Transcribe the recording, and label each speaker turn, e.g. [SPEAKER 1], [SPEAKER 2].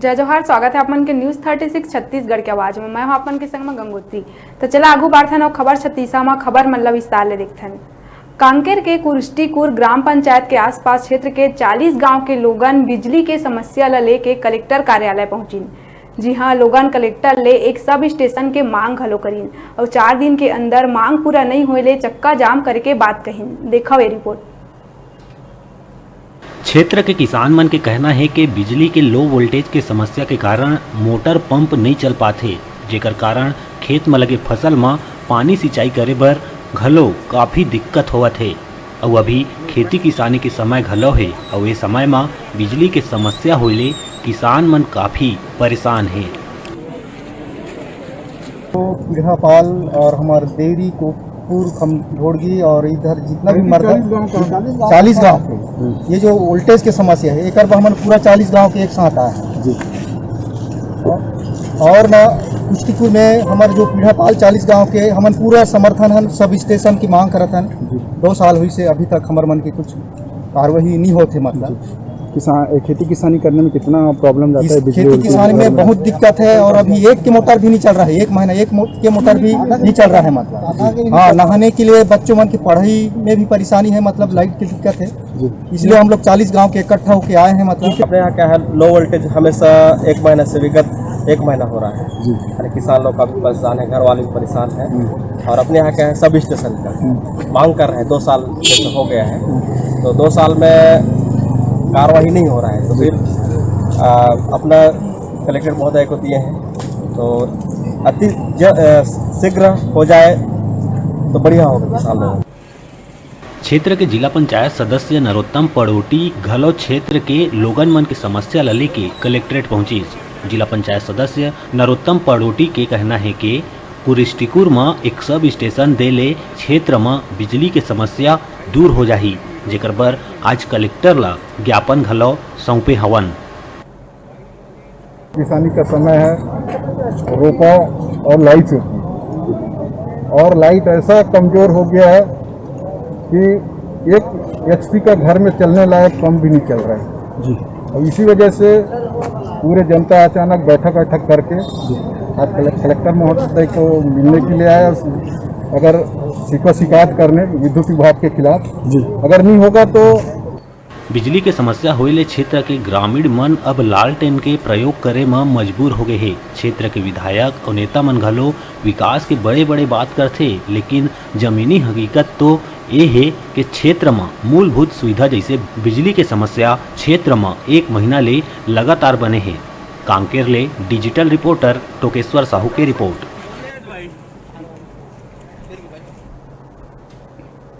[SPEAKER 1] जय जोहार। स्वागत है अपन के न्यूज़ 36 छत्तीसगढ़ के आवाज में। मैं हूं अपन के संग में गंगोत्री। तो चला आगू बढ़थन और खबर छत्तीसा में खबर मतलब विस्तार ले देखथन। कांकेर के कुरिष्टीपुर ग्राम पंचायत के आसपास क्षेत्र के 40 गांव के लोगन बिजली के समस्या ला लेके कलेक्टर कार्यालय पहुंचिन। जी हाँ, लोगन कलेक्टर ले एक सब स्टेशन के मांग घलो करीन और 4 दिन के अंदर मांग पूरा नहीं होए ले चक्का जाम करके बात कहीन। देखो ये रिपोर्ट।
[SPEAKER 2] क्षेत्र के किसान मन के कहना है कि बिजली के लो वोल्टेज के समस्या के कारण मोटर पंप नहीं चल पाते, जेकर कारण खेत में लगे फसल में पानी सिंचाई करे बर घलो काफ़ी दिक्कत होवत है। और अभी खेती किसानी के समय घलो है और ये समय में बिजली के समस्या होले किसान मन काफ़ी परेशान है।
[SPEAKER 3] तो पीढ़ा पाल और हमारे देरी को ढोड़गी और इधर जितना भी मर्द 40 गाँव के ये जो वोल्टेज के समस्या है एक हमन पूरा 40 गांव के एक साथ आए हैं जी। और ना कुश्तीपुर में हमारे जो पीढ़ा पाल 40 गांव के हमन पूरा समर्थन है सब स्टेशन की मांग करत हन। 2 साल हुई से अभी तक हमारे मन की कुछ कार्रवाई नहीं होते। मतलब
[SPEAKER 4] किसान खेती किसानी करने में कितना प्रॉब्लम जाता है?
[SPEAKER 3] खेती किसानी में बहुत दिक्कत है और अभी एक के मोटर भी नहीं चल रहा है। 1 महीना के मोटर भी नहीं चल रहा है। मतलब हाँ, नहाने के लिए बच्चों मन की पढ़ाई में भी परेशानी है। मतलब लाइट की दिक्कत है, इसलिए हम लोग 40 गांव के इकट्ठा होकर आए हैं। मतलब
[SPEAKER 5] अपने यहाँ क्या है, लो वोल्टेज हमेशा 1 महीना से विगत 1 महीना हो रहा है जी। किसान लोग काफी परेशान है, घर वाले भी परेशान है। और अपने यहाँ क्या है, सब स्टेशन का मांग कर रहे हैं। 2 साल जैसे हो गया है, तो 2 साल में कार्रवाई नहीं हो रहा है। तो फिर अपना कलेक्टर महोदय को दिए हैं, तो अति शीघ्र हो जाए तो बढ़िया होगा किसान लोग।
[SPEAKER 2] क्षेत्र के जिला पंचायत सदस्य नरोत्तम पड़ोटी घलो क्षेत्र के लोगन मन की समस्या ला लेके कलेक्ट्रेट पहुंची। जिला पंचायत सदस्य नरोत्तम पड़ोटी के कहना है कि कुरिष्टीपुर में एक सब स्टेशन दे ले क्षेत्र में बिजली के समस्या दूर हो जाही, जेकर पर आज कलेक्टर ला ज्ञापन घलो सौंपे हवन।
[SPEAKER 4] किसानी का समय है, रोपा और लाइट और लाइट ऐसा कमजोर हो गया है कि 1 HP का घर में चलने लायक पंप भी नहीं चल रहा है जी। और इसी वजह से पूरे जनता अचानक बैठक करके आज कलेक्टर महोदय को मिलने के लिए आया। अगर शिकायत करने विद्युत विभाग के खिलाफ जी, अगर नहीं होगा तो
[SPEAKER 2] बिजली के समस्या होइले क्षेत्र के ग्रामीण मन अब लालटेन के प्रयोग करे में मजबूर हो गए हैं। क्षेत्र के विधायक और नेता मन घलो विकास के बड़े बात करथे, लेकिन जमीनी हकीकत तो ये है कि क्षेत्र में मूलभूत सुविधा जैसे बिजली के समस्या क्षेत्र में 1 महीना ले लगातार बने हैं। कांकेर ले डिजिटल रिपोर्टर टोकेश्वर साहू की रिपोर्ट।